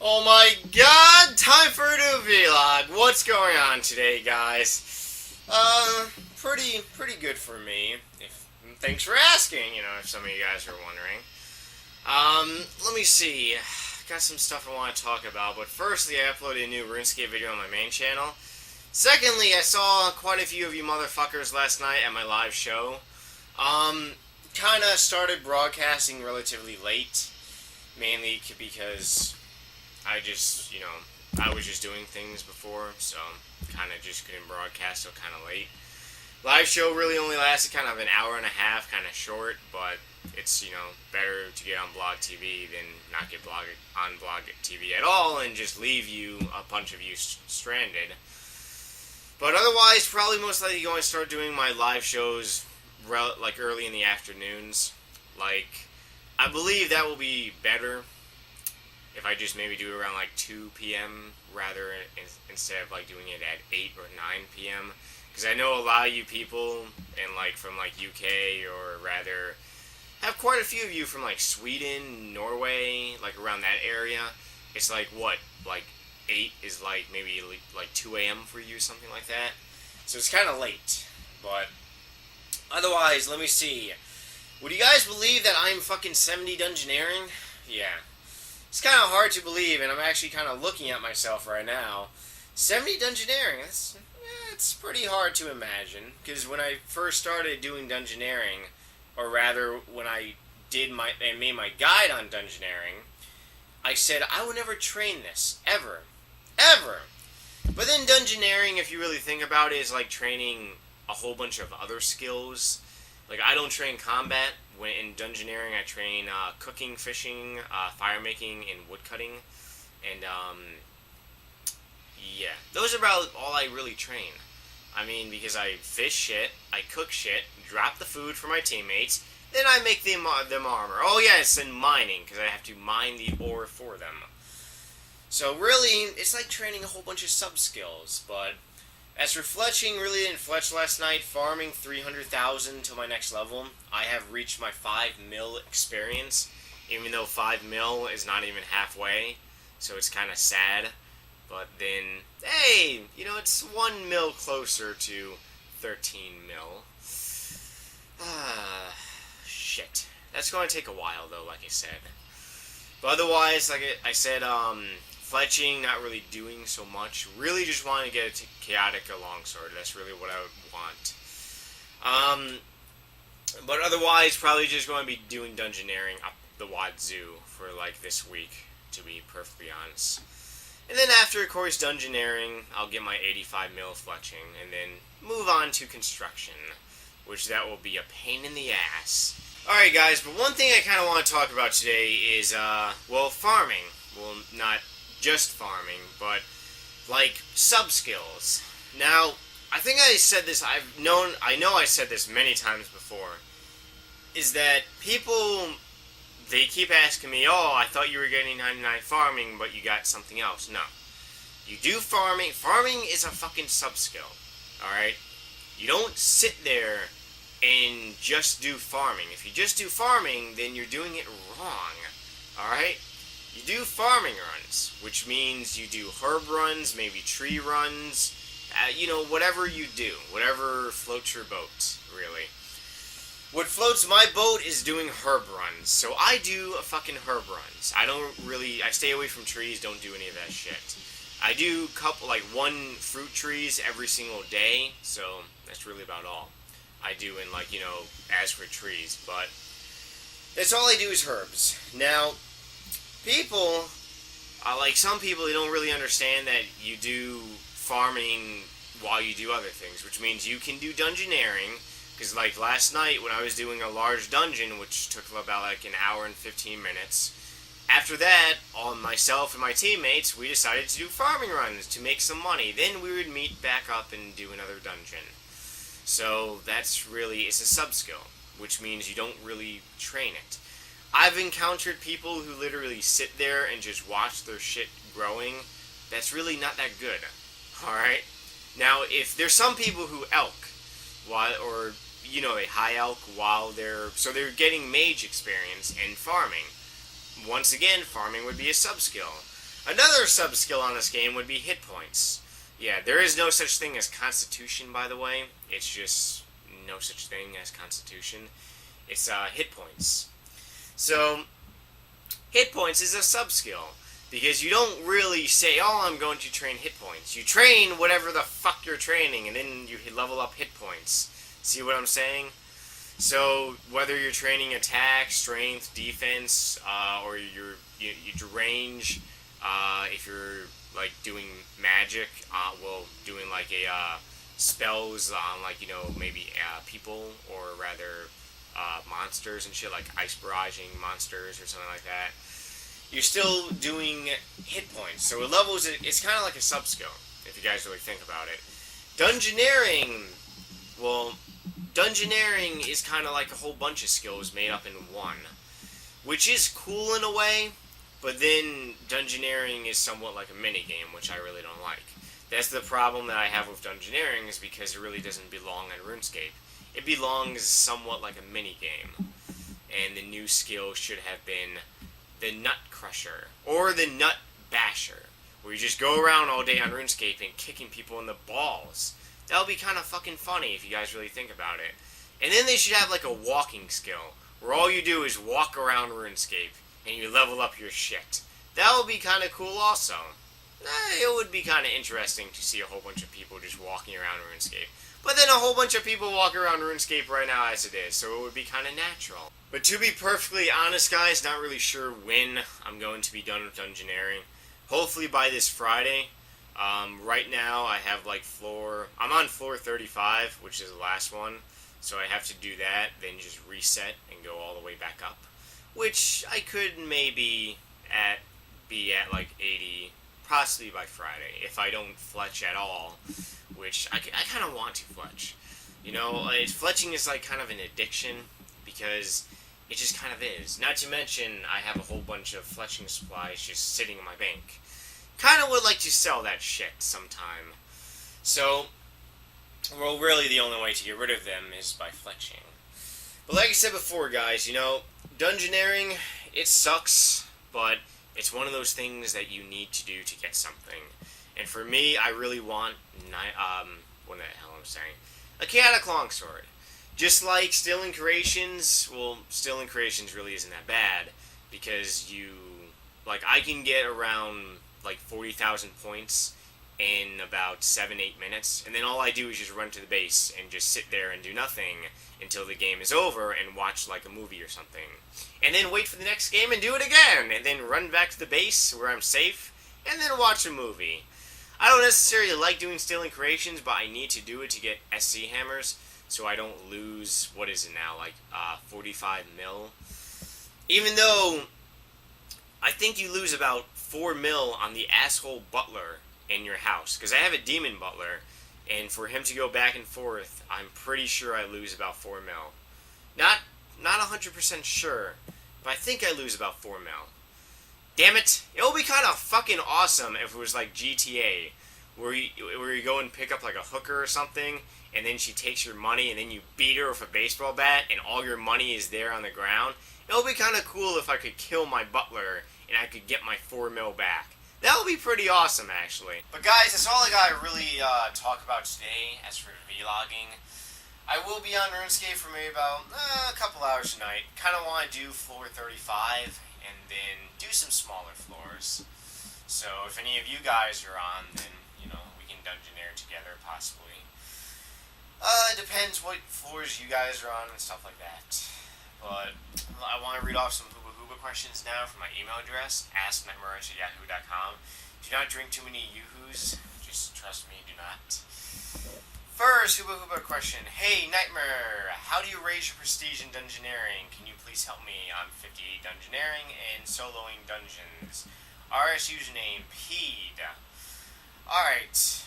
Oh my god, time for a new vlog. What's going on today, guys? Pretty good for me. Thanks for asking, if some of you guys are wondering. Let me see. Got some stuff I want to talk about, but firstly, I uploaded a new Runescape video on my main channel. Secondly, I saw quite a few of you motherfuckers last night at my live show. Kinda started broadcasting relatively late, mainly because I just, I was just doing things before, so kind of just couldn't broadcast till kind of late. Live show really only lasted kind of an hour and a half, kind of short, but it's, better to get on Blog TV than not get on Blog TV at all and just leave a bunch of you stranded. But otherwise, probably most likely going to start doing my live shows early in the afternoons. I believe that will be better if I just maybe do it around 2 p.m. rather instead of doing it at 8 or 9 p.m. Because I know a lot of you people from UK, or rather have quite a few of you from Sweden, Norway, around that area. It's 8 is maybe 2 a.m. for you, something like that. So it's kind of late. But otherwise, let me see. Would you guys believe that I'm fucking 70 dungeoneering? Yeah. It's kind of hard to believe, and I'm actually kind of looking at myself right now. 70 dungeoneering, it's pretty hard to imagine. Because when I first started doing dungeoneering, or rather, when I made my guide on dungeoneering, I said I would never train this, ever. Ever! But then dungeoneering, if you really think about it, is like training a whole bunch of other skills. I don't train combat. When in dungeoneering, I train cooking, fishing, fire making, and wood cutting. And, yeah. Those are about all I really train. I mean, because I fish shit, I cook shit, drop the food for my teammates, then I make them armor. Oh, yes, and mining, because I have to mine the ore for them. So, really, it's like training a whole bunch of sub-skills, but as for fletching, really didn't fletch last night. Farming 300,000 to my next level. I have reached my 5 mil experience, even though 5 mil is not even halfway, so it's kind of sad. But then, hey, it's 1 mil closer to 13 mil. Shit. That's going to take a while, though, like I said. But otherwise, like I said, fletching, not really doing so much. Really just want to get a chaotic longsword. That's really what I would want. But otherwise, probably just going to be doing dungeoneering up the wazoo for this week, to be perfectly honest. And then after, of course, dungeoneering, I'll get my 85 mil fletching, and then move on to construction, which that will be a pain in the ass. Alright guys, but one thing I kind of want to talk about today is, farming. Well, not just farming, but sub-skills. Now, I think I said this, I know I said this many times before, is that people, they keep asking me, oh, I thought you were getting 99 farming, but you got something else. No. You do farming. Farming is a fucking sub-skill, alright? You don't sit there and just do farming. If you just do farming, then you're doing it wrong, alright? You do farming runs, which means you do herb runs, maybe tree runs, whatever you do, whatever floats your boat, really. What floats my boat is doing herb runs, so I do fucking herb runs. I stay away from trees, don't do any of that shit. I do one fruit trees every single day, so that's really about all I do in as for trees, but that's all I do is herbs. Now, people, some people, they don't really understand that you do farming while you do other things, which means you can do dungeoneering, because last night when I was doing a large dungeon, which took about an hour and 15 minutes, after that, all myself and my teammates, we decided to do farming runs to make some money. Then we would meet back up and do another dungeon. So that's really, it's a sub-skill, which means you don't really train it. I've encountered people who literally sit there and just watch their shit growing. That's really not that good. Alright? Now, if there's some people who elk, they high elk while they're getting mage experience and farming. Once again, farming would be a sub-skill. Another sub-skill on this game would be hit points. Yeah, there is no such thing as Constitution, by the way. It's just no such thing as Constitution. It's hit points. So, hit points is a sub-skill. Because you don't really say, oh, I'm going to train hit points. You train whatever the fuck you're training, and then you level up hit points. See what I'm saying? So, whether you're training attack, strength, defense, or your range, if you're, like, doing magic, doing, like, spells on, like, maybe people, or rather, monsters and shit, like ice barraging monsters or something like that, you're still doing hit points. So it levels it. It's kind of like a sub-skill, if you guys really think about it. Dungeoneering, well, Dungeoneering is kind of like a whole bunch of skills made up in one, which is cool in a way, but then Dungeoneering is somewhat like a minigame, which I really don't like. That's the problem that I have with Dungeoneering, is because it really doesn't belong in RuneScape. It belongs somewhat like a minigame, and the new skill should have been the Nut Crusher, or the Nut Basher, where you just go around all day on RuneScape and kicking people in the balls. That would be kind of fucking funny if you guys really think about it. And then they should have like a walking skill, where all you do is walk around RuneScape, and you level up your shit. That would be kind of cool also. It would be kind of interesting to see a whole bunch of people just walking around RuneScape. But then a whole bunch of people walk around RuneScape right now as it is, so it would be kind of natural. But to be perfectly honest, guys, not really sure when I'm going to be done with Dungeoneering. Hopefully by this Friday. Right now I have like I'm on floor 35, which is the last one. So I have to do that, then just reset and go all the way back up. Which I could maybe be at like 80, possibly by Friday, if I don't fletch at all. Which I kind of want to fletch. Fletching is like kind of an addiction, because it just kind of is. Not to mention, I have a whole bunch of fletching supplies just sitting in my bank. Kind of would like to sell that shit sometime. So, well, really the only way to get rid of them is by fletching. But like I said before, guys, Dungeoneering, it sucks, but it's one of those things that you need to do to get something. And for me, I really want, what the hell I'm saying, a chaotic longsword. Just like Stealing Creations, well, Stealing Creations really isn't that bad, because I can get around, 40,000 points in about 7-8 minutes, and then all I do is just run to the base and just sit there and do nothing until the game is over and watch, a movie or something. And then wait for the next game and do it again, and then run back to the base where I'm safe, and then watch a movie. I don't necessarily like doing Stealing Creations, but I need to do it to get SC hammers, so I don't lose, 45 mil. Even though, I think you lose about 4 mil on the asshole butler in your house, because I have a demon butler, and for him to go back and forth, I'm pretty sure I lose about 4 mil. Not 100% sure, but I think I lose about 4 mil. Damn it! It would be kind of fucking awesome if it was like GTA, where you go and pick up like a hooker or something, and then she takes your money, and then you beat her with a baseball bat, and all your money is there on the ground. It would be kind of cool if I could kill my butler, and I could get my 4 mil back. That would be pretty awesome, actually. But guys, that's all I gotta really talk about today as for vlogging. I will be on RuneScape for maybe about a couple hours tonight. Kind of want to do floor 35, and then do some smaller floors. So if any of you guys are on, then, we can Dungeoneer together, possibly. It depends what floors you guys are on and stuff like that. But I want to read off some Hooba Hooba questions now from my email address, asknightmare@yahoo.com. Do not drink too many yoo-hoos. Just trust me, do not. First, Hooba Hooba question. Hey, Nightmare, how do you raise your prestige in Dungeoneering? Can you please help me? I'm 58 Dungeoneering and soloing dungeons. RS username, Peed. Alright,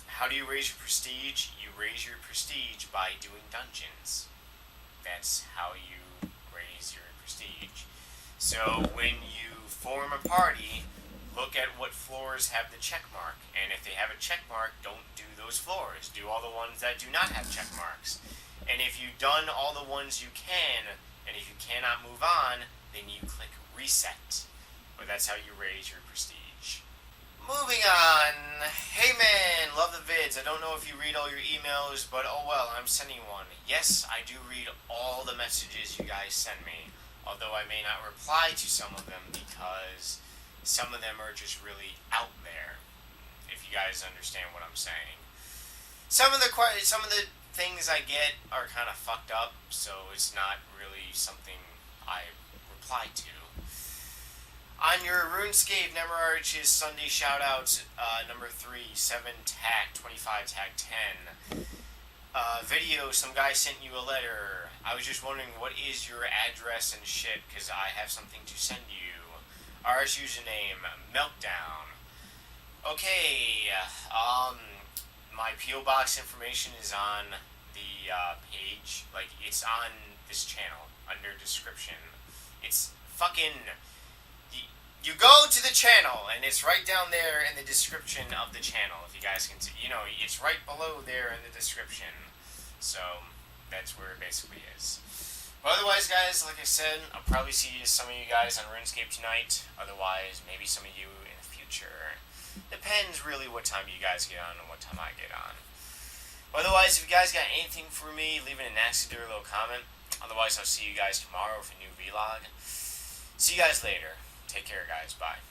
how do you raise your prestige? You raise your prestige by doing dungeons. That's how you raise your prestige. So, when you form a party, look at what floors have the check mark, and if they have a check mark, don't do those floors. Do all the ones that do not have check marks. And if you've done all the ones you can, and if you cannot move on, then you click reset. but that's how you raise your prestige. Moving on. Hey man, love the vids. I don't know if you read all your emails, but oh well, I'm sending one. Yes, I do read all the messages you guys send me, although I may not reply to some of them because some of them are just really out there. If you guys understand what I'm saying. Some of the things I get are kind of fucked up, so it's not really something I reply to. On your Runescape Never Arches Sunday shoutouts, number 3, 7 tag 25 tag 10 video, some guy sent you a letter. I was just wondering what is your address and shit, because I have something to send you. Ours username, Meltdown. Okay, my P.O. Box information is on the page. Like, it's on this channel, under description. It's fucking... You go to the channel, and it's right down there in the description of the channel, if you guys can see. You know, it's right below there in the description. So, that's where it basically is. But otherwise, guys, like I said, I'll probably see some of you guys on RuneScape tonight. Otherwise, maybe some of you in the future. Depends really what time you guys get on and what time I get on. Otherwise, if you guys got anything for me, leave it in a nasty little comment. Otherwise, I'll see you guys tomorrow with a new vlog. See you guys later. Take care, guys. Bye.